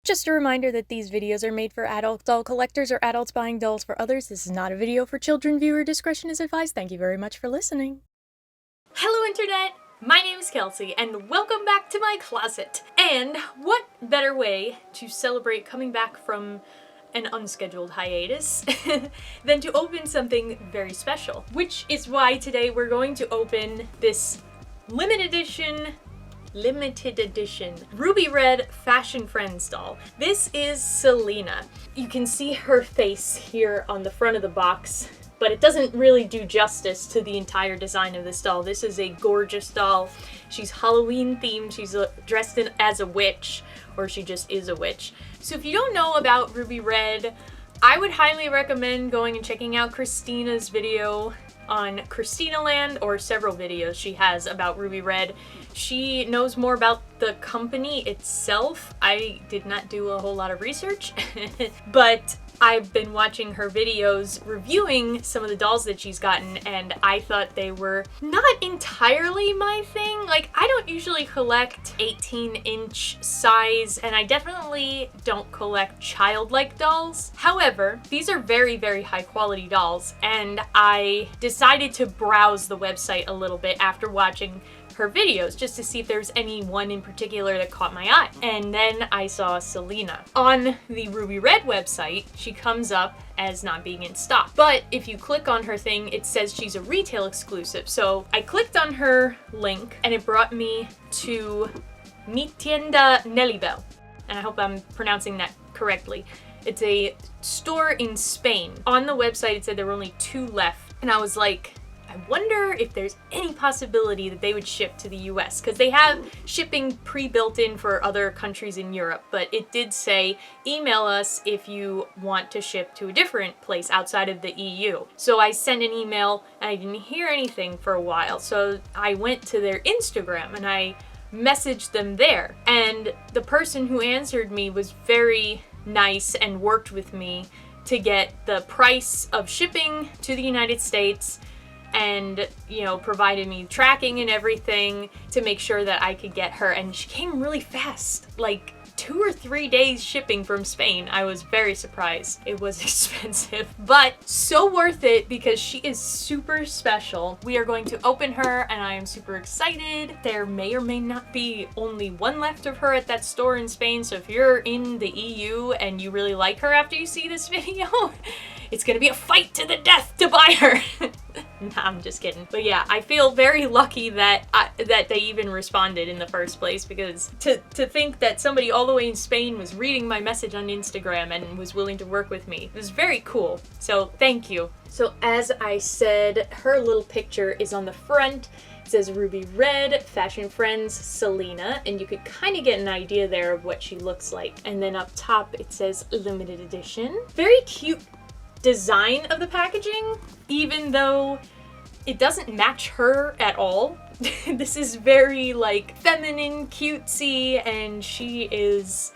Just a reminder that these videos are made for adult doll collectors or adults buying dolls for others. This is not a video for children. Viewer discretion is advised. Thank you very much for listening. Hello Internet! My name is Kelsey and welcome back to my closet. And what better way to celebrate coming back from an unscheduled hiatus than to open something very special. Which is why today we're going to open this limited edition Ruby Red Fashion Friends doll. This is Selena. You can see her face here on the front of the box, but it doesn't really do justice to the entire design of this doll. This is a gorgeous doll. She's Halloween themed. She's dressed in as a witch, or she just is a witch. So if you don't know about Ruby Red, I would highly recommend going and checking out Christina's video on Christina Land, or several videos she has about Ruby Red. She knows more about the company itself. I did not do a whole lot of research, but I've been watching her videos reviewing some of the dolls that she's gotten, and I thought they were not entirely my thing. Like, I don't usually collect 18-inch size, and I definitely don't collect childlike dolls. However, these are very, very high quality dolls, and I decided to browse the website a little bit after watching her videos just to see if there's any one in particular that caught my eye. And then I saw Selena. On the Ruby Red website, she comes up as not being in stock. But if you click on her thing, it says she's a retail exclusive. So I clicked on her link and it brought me to Mi Tienda Nelibel. And I hope I'm pronouncing that correctly. It's a store in Spain. On the website, it said there were only 2 left. And I was like, I wonder if there's any possibility that they would ship to the US, because they have shipping pre-built in for other countries in Europe, but it did say email us if you want to ship to a different place outside of the EU. So I sent an email and I didn't hear anything for a while, so I went to their Instagram and I messaged them there, and the person who answered me was very nice and worked with me to get the price of shipping to the United States and, you know, provided me tracking and everything to make sure that I could get her. And she came really fast, like 2 or 3 days shipping from Spain. I was very surprised. It was expensive, but so worth it because she is super special. We are going to open her and I am super excited. There may or may not be only 1 left of her at that store in Spain, so if you're in the EU and you really like her after you see this video, it's gonna be a fight to the death to buy her. Nah, I'm just kidding. But yeah, I feel very lucky that that they even responded in the first place, because to think that somebody all the way in Spain was reading my message on Instagram and was willing to work with me, it was very cool. So thank you. So as I said, her little picture is on the front. It says Ruby Red, Fashion Friends, Selena, and you could kind of get an idea there of what she looks like. And then up top it says limited edition. Very cute design of the packaging, even though it doesn't match her at all. This is very like feminine, cutesy, and she is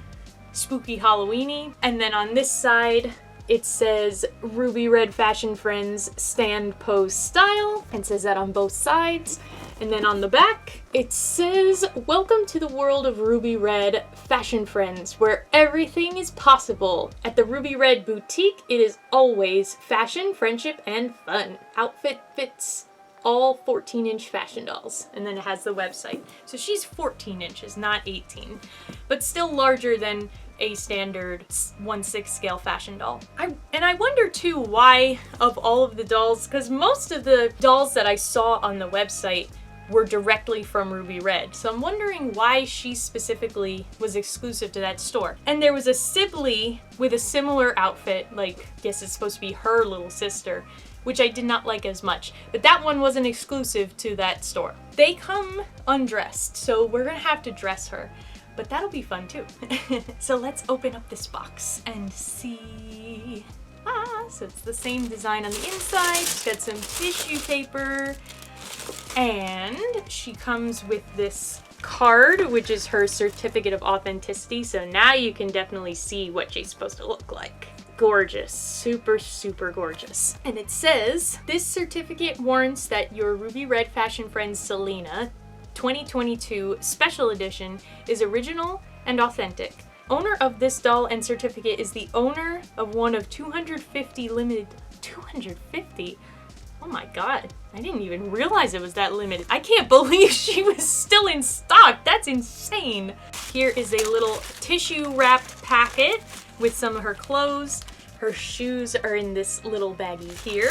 spooky Halloweeny. And then on this side it says Ruby Red Fashion Friends Stand Pose Style, and says that on both sides. And then on the back, it says, welcome to the world of Ruby Red Fashion Friends, where everything is possible. At the Ruby Red Boutique, it is always fashion, friendship, and fun. Outfit fits all 14-inch fashion dolls. And then it has the website. So she's 14 inches, not 18, but still larger than a standard 1/6 scale fashion doll. I wonder too why, of all of the dolls, because most of the dolls that I saw on the website were directly from Ruby Red. So I'm wondering why she specifically was exclusive to that store. And there was a Sibley with a similar outfit, like, I guess it's supposed to be her little sister, which I did not like as much. But that one wasn't exclusive to that store. They come undressed, so we're gonna have to dress her. But that'll be fun too. So let's open up this box and see. So it's the same design on the inside. She's got some tissue paper. And she comes with this card, which is her certificate of authenticity. So now you can definitely see what she's supposed to look like. Gorgeous. Super, super gorgeous. And it says, this certificate warrants that your Ruby Red Fashion Friends Selena 2022 Special Edition is original and authentic. Owner of this doll and certificate is the owner of one of 250 limited... 250? Oh my god, I didn't even realize it was that limited. I can't believe she was still in stock. That's insane. Here is a little tissue wrapped packet with some of her clothes. Her shoes are in this little baggie here.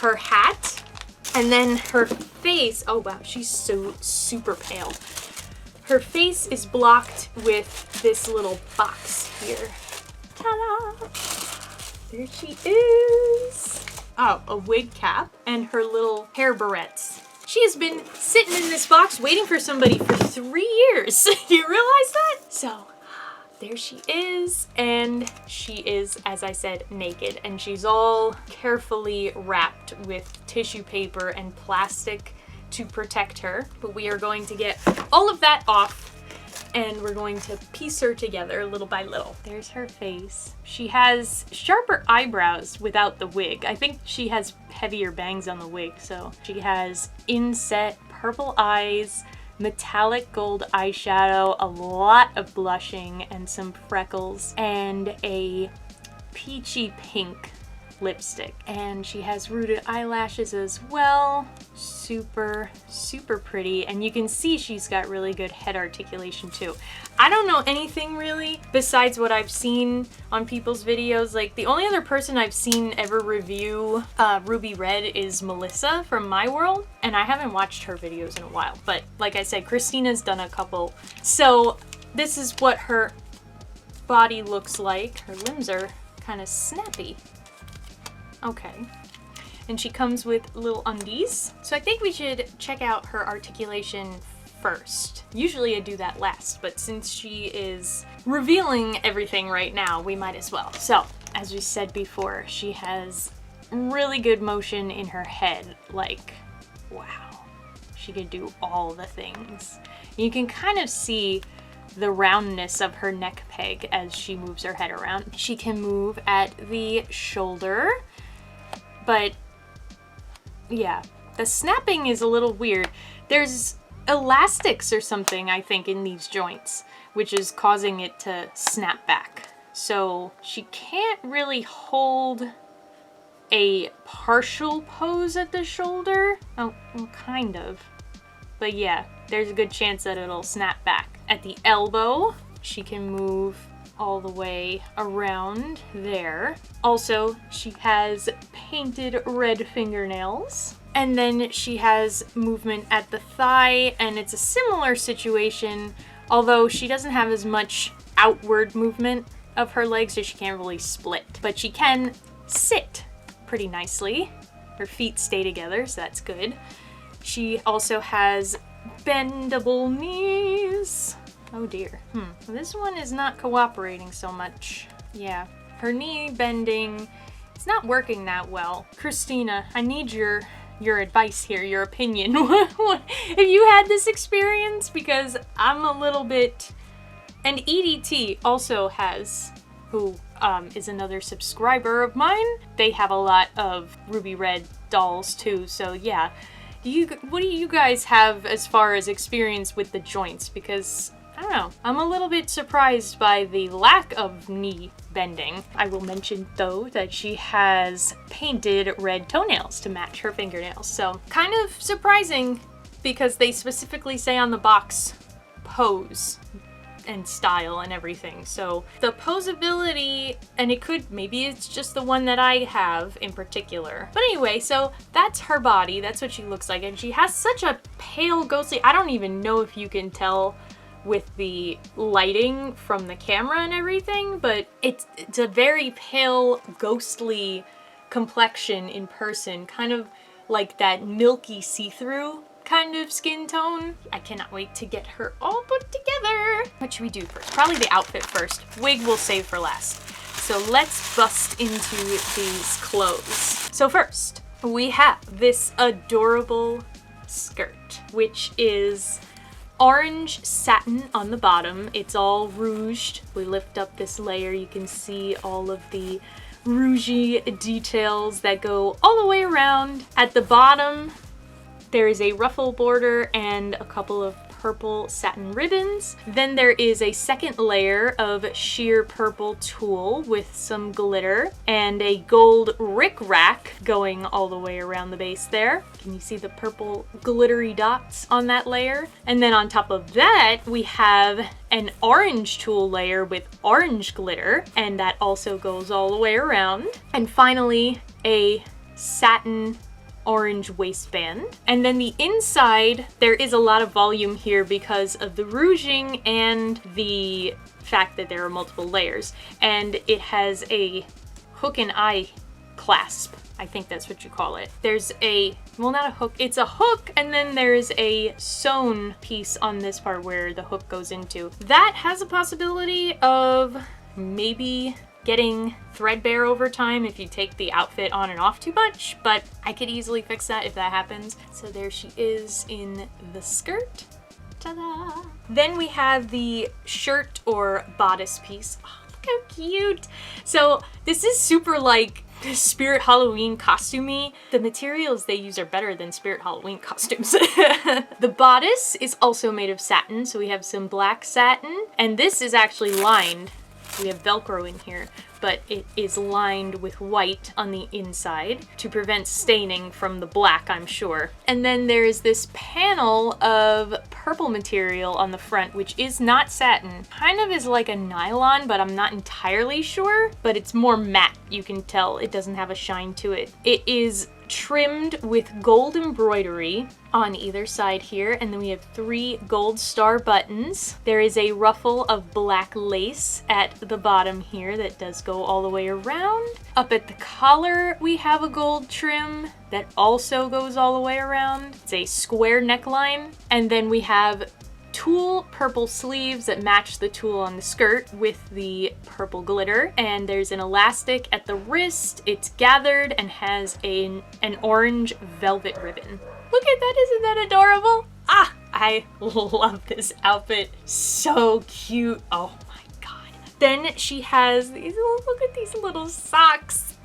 Her hat. And then her face. Oh wow, she's so super pale. Her face is blocked with this little box here. Ta-da! There she is. Oh, a wig cap and her little hair barrettes. She has been sitting in this box waiting for somebody for 3 years. You realize that? So, there she is. And she is, as I said, naked. And she's all carefully wrapped with tissue paper and plastic to protect her. But we are going to get all of that off and we're going to piece her together little by little. There's her face. She has sharper eyebrows without the wig. I think she has heavier bangs on the wig, so she has inset purple eyes, metallic gold eyeshadow, a lot of blushing and some freckles, and a peachy pink lipstick. And she has rooted eyelashes as well. Super, super pretty. And you can see she's got really good head articulation too. I don't know anything really besides what I've seen on people's videos. Like the only other person I've seen ever review Ruby Red is Melissa from My World. And I haven't watched her videos in a while. But like I said, Christina's done a couple. So this is what her body looks like. Her limbs are kind of snappy. Okay. And she comes with little undies. So I think we should check out her articulation first. Usually I do that last, but since she is revealing everything right now, we might as well. So, as we said before, she has really good motion in her head. Like, wow. She could do all the things. You can kind of see the roundness of her neck peg as she moves her head around. She can move at the shoulder. But yeah, the snapping is a little weird. There's elastics or something, I think, in these joints, which is causing it to snap back. So she can't really hold a partial pose at the shoulder. Oh, well, kind of. But yeah, there's a good chance that it'll snap back. At the elbow, she can move all the way around there. Also, she has painted red fingernails. And then she has movement at the thigh, and it's a similar situation, although she doesn't have as much outward movement of her legs, so she can't really split. But she can sit pretty nicely. Her feet stay together, so that's good. She also has bendable knees. Oh dear. This one is not cooperating so much. Yeah, her knee bending is not working that well. Christina, I need your advice here, your opinion. Have you had this experience? Because I'm a little bit... And EDT also has, who is another subscriber of mine. They have a lot of Ruby Red dolls too, so yeah. What do you guys have as far as experience with the joints? Because I don't know. I'm a little bit surprised by the lack of knee bending. I will mention, though, that she has painted red toenails to match her fingernails. So, kind of surprising because they specifically say on the box, pose and style and everything. So, the posability, and maybe it's just the one that I have in particular. But anyway, so that's her body. That's what she looks like. And she has such a pale, ghostly, I don't even know if you can tell with the lighting from the camera and everything, but it's a very pale, ghostly complexion in person, kind of like that milky see-through kind of skin tone. I cannot wait to get her all put together. What should we do first? Probably the outfit first. Wig we'll save for last. So let's bust into these clothes. So first, we have this adorable skirt, which is orange satin on the bottom. It's all rouged. We lift up this layer, you can see all of the rougey details that go all the way around. At the bottom, there is a ruffle border and a couple of purple satin ribbons. Then there is a second layer of sheer purple tulle with some glitter and a gold rick-rack going all the way around the base there. Can you see the purple glittery dots on that layer? And then on top of that, we have an orange tulle layer with orange glitter, and that also goes all the way around. And finally, a satin orange waistband. And then the inside, there is a lot of volume here because of the ruching and the fact that there are multiple layers. And it has a hook and eye clasp. I think that's what you call it. There's a, well, not a hook, it's a hook, and then there's a sewn piece on this part where the hook goes into. That has a possibility of maybe getting threadbare over time if you take the outfit on and off too much, but I could easily fix that if that happens. So there she is in the skirt. Ta-da! Then we have the shirt or bodice piece. Oh, look how cute! So this is super like Spirit Halloween costumey. The materials they use are better than Spirit Halloween costumes. The bodice is also made of satin, so we have some black satin, and this is actually lined. We have Velcro in here, but it is lined with white on the inside to prevent staining from the black, I'm sure. And then there's this panel of purple material on the front, which is not satin. Kind of is like a nylon, but I'm not entirely sure. But it's more matte, you can tell. It doesn't have a shine to it. It is trimmed with gold embroidery on either side here, and then we have 3 gold star buttons. There is a ruffle of black lace at the bottom here that does go all the way around. Up at the collar, we have a gold trim that also goes all the way around. It's a square neckline, and then we have tulle purple sleeves that match the tulle on the skirt with the purple glitter, and there's an elastic at the wrist. It's gathered and has an orange velvet ribbon. Look at that, isn't that adorable? Ah, I love this outfit. So cute. Oh my god. Then she has these, look at these little socks.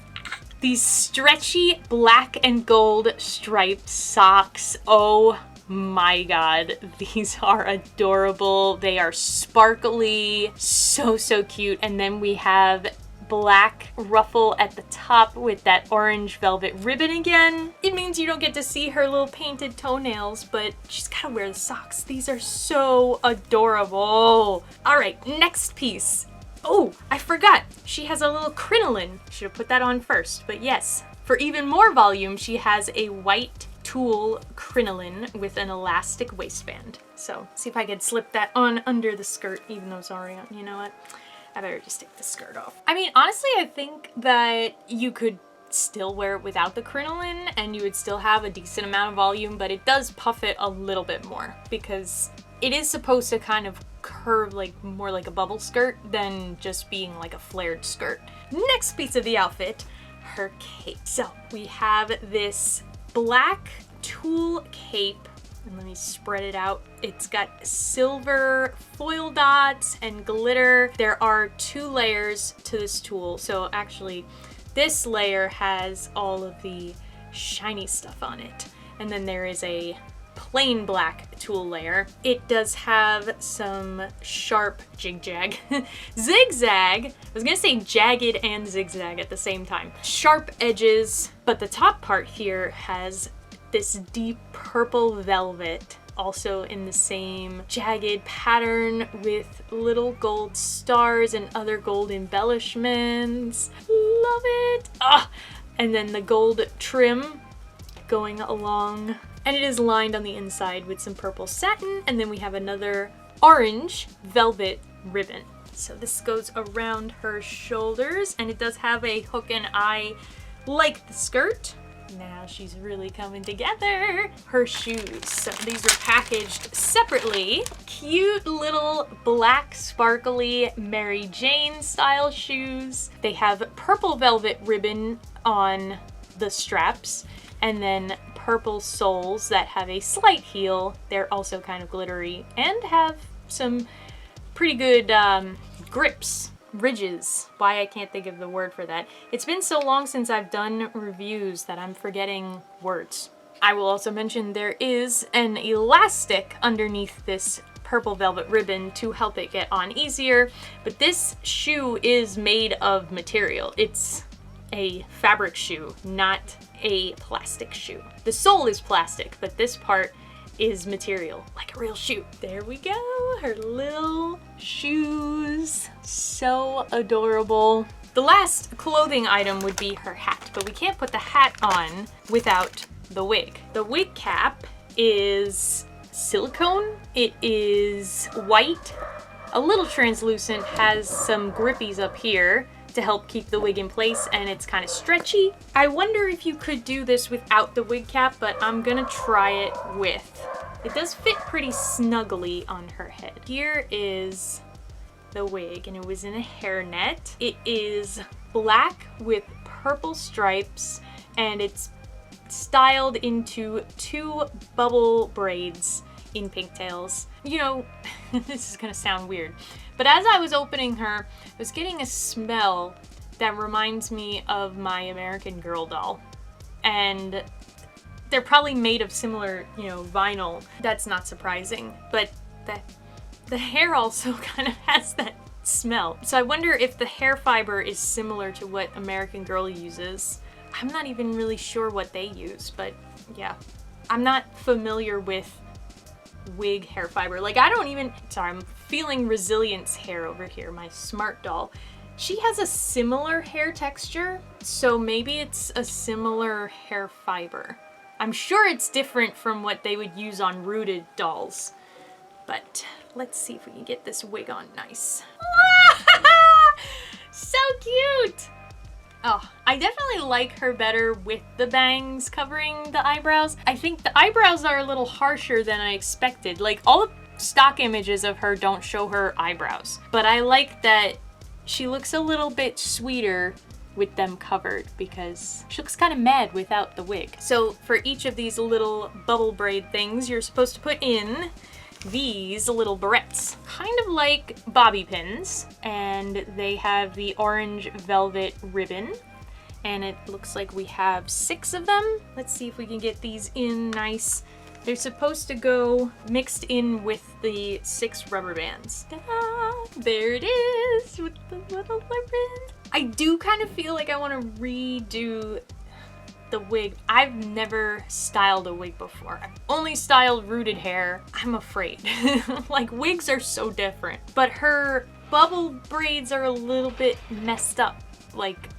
These stretchy black and gold striped socks. Oh my god, these are adorable. They are sparkly, so cute. And then we have black ruffle at the top with that orange velvet ribbon again. It means you don't get to see her little painted toenails, but she's gotta wear the socks. These are so adorable. All right, next piece. Oh, I forgot. She has a little crinoline. Should have put that on first, but yes. For even more volume, she has a white tulle crinoline with an elastic waistband. So see if I could slip that on under the skirt, even though it's already on. You know what? I better just take the skirt off. I mean, honestly, I think that you could still wear it without the crinoline and you would still have a decent amount of volume, but it does puff it a little bit more because it is supposed to kind of curve like more like a bubble skirt than just being like a flared skirt. Next piece of the outfit, her cape. So we have this black tulle cape, and let me spread it out. It's got silver foil dots and glitter. There are 2 layers to this tulle. So actually this layer has all of the shiny stuff on it. And then there is a plain black tulle layer. It does have some sharp zigzag. I was gonna say jagged and zigzag at the same time. Sharp edges, but the top part here has this deep purple velvet, also in the same jagged pattern with little gold stars and other gold embellishments. Love it! Ah! And then the gold trim going along. And it is lined on the inside with some purple satin, and then we have another orange velvet ribbon. So this goes around her shoulders, and it does have a hook and eye like the skirt. Now she's really coming together. Her shoes. So these are packaged separately. Cute little black sparkly Mary Jane style shoes. They have purple velvet ribbon on the straps, and then purple soles that have a slight heel. They're also kind of glittery and have some pretty good grips, ridges. Why I can't think of the word for that. It's been so long since I've done reviews that I'm forgetting words. I will also mention there is an elastic underneath this purple velvet ribbon to help it get on easier, but this shoe is made of material. It's a fabric shoe, not a plastic shoe. The sole is plastic, but this part is material, like a real shoe. There we go, her little shoes. So adorable. The last clothing item would be her hat, but we can't put the hat on without the wig. The wig cap is silicone. It is white, a little translucent, has some grippies up here to help keep the wig in place, and it's kind of stretchy. I wonder if you could do this without the wig cap, but I'm gonna try it with. It does fit pretty snugly on her head. Here is the wig, and it was in a hairnet. It is black with purple stripes, and it's styled into 2 bubble braids in pigtails. You know, this is gonna sound weird, but as I was opening her, I was getting a smell that reminds me of my American Girl doll. And they're probably made of similar, you know, vinyl. That's not surprising, but the hair also kind of has that smell. So I wonder if the hair fiber is similar to what American Girl uses. I'm not even really sure what they use, but yeah. I'm not familiar with wig hair fiber. Like, I don't even, sorry, I'm feeling Resilience hair over here, my smart doll. She has a similar hair texture, so maybe it's a similar hair fiber. I'm sure it's different from what they would use on Rooted dolls, but let's see if we can get this wig on nice. So cute! Oh, I definitely like her better with the bangs covering the eyebrows. I think the eyebrows are a little harsher than I expected. Like, all the stock images of her don't show her eyebrows, but I like that she looks a little bit sweeter with them covered because she looks kind of mad without the wig. So for each of these little bubble braid things, you're supposed to put in these little barrettes, kind of like bobby pins, and they have the orange velvet ribbon, and it looks like we have 6 of them. Let's see if we can get these in nice. They're supposed to go mixed in with the 6 rubber bands. Ta-da! There it is with the little ribbon. I do kind of feel like I want to redo the wig. I've never styled a wig before. I've only styled rooted hair. I'm afraid. Like, wigs are so different. But her bubble braids are a little bit messed up. Like,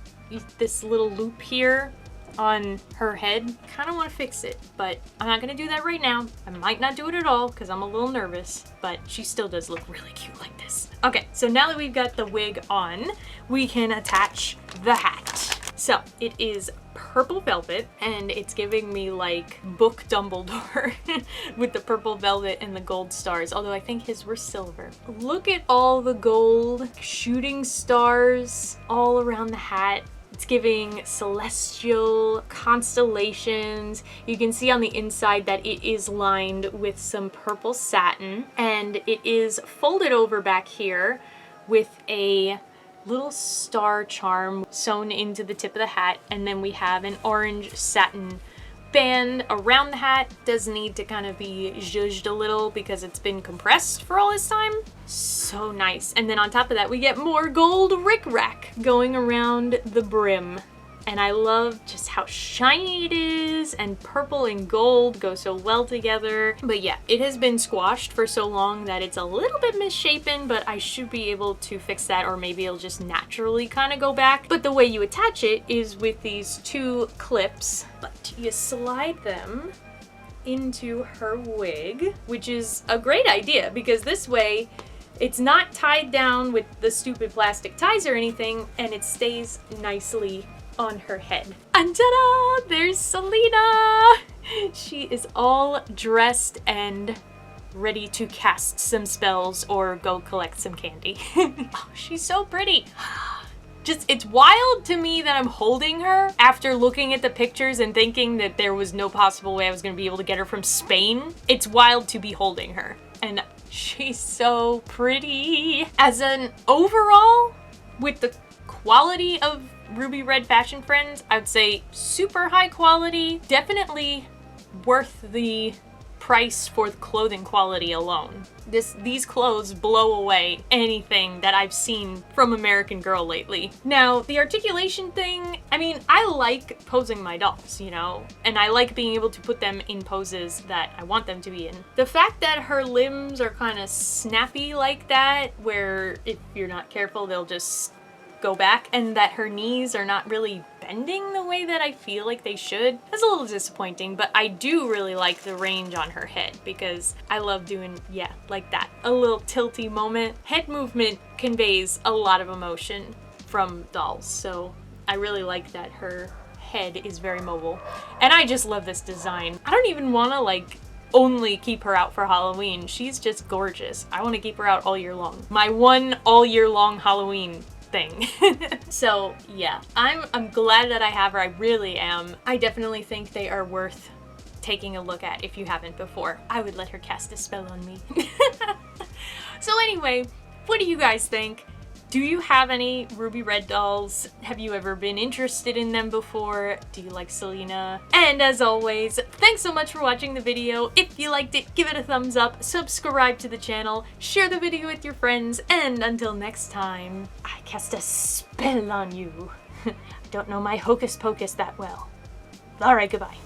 this little loop here on her head. Kind of want to fix it, but I'm not gonna do that right now. I might not do it at all because I'm a little nervous, but she still does look really cute like this. Okay, so now that we've got the wig on, we can attach the hat. So it is purple velvet, and it's giving me like Book Dumbledore with the purple velvet and the gold stars, although I think his were silver. Look at all the gold shooting stars all around the hat. It's giving celestial constellations. You can see on the inside that it is lined with some purple satin, and it is folded over back here with a little star charm sewn into the tip of the hat, and then we have an orange satin band around the hat. Does need to kind of be zhuzhed a little because it's been compressed for all this time. So nice. And then on top of that, we get more gold rickrack going around the brim. And I love just how shiny it is, and purple and gold go so well together. But yeah, it has been squashed for so long that it's a little bit misshapen, but I should be able to fix that, or maybe it'll just naturally kind of go back. But the way you attach it is with these 2 clips, but you slide them into her wig, which is a great idea because this way it's not tied down with the stupid plastic ties or anything, and it stays nicely on her head. And ta-da! There's Selena! She is all dressed and ready to cast some spells or go collect some candy. Oh, she's so pretty. Just, it's wild to me that I'm holding her after looking at the pictures and thinking that there was no possible way I was gonna be able to get her from Spain. It's wild to be holding her, and she's so pretty. As an overall, with the quality of Ruby Red Fashion Friends, I'd say super high quality. Definitely worth the price for the clothing quality alone. These clothes blow away anything that I've seen from American Girl lately. Now, the articulation thing, I mean, I like posing my dolls, you know, and I like being able to put them in poses that I want them to be in. The fact that her limbs are kind of snappy like that, where if you're not careful, they'll just go back, and that her knees are not really bending the way that I feel like they should. That's a little disappointing, but I do really like the range on her head because I love doing, yeah, like that. A little tilty moment. Head movement conveys a lot of emotion from dolls, so I really like that her head is very mobile. And I just love this design. I don't even want to like only keep her out for Halloween. She's just gorgeous. I want to keep her out all year long. My one all year long Halloween thing. So yeah, I'm glad that I have her. I really am. I definitely think they are worth taking a look at if you haven't before. I would let her cast a spell on me. So anyway, what do you guys think? Do you have any ruby red dolls? Have you ever been interested in them before? Do you like Selena? And as always, thanks so much for watching the video. If you liked it, give it a thumbs up, subscribe to the channel, share the video with your friends, and until next time, I cast a spell on you. I don't know my hocus pocus that well. Alright, goodbye.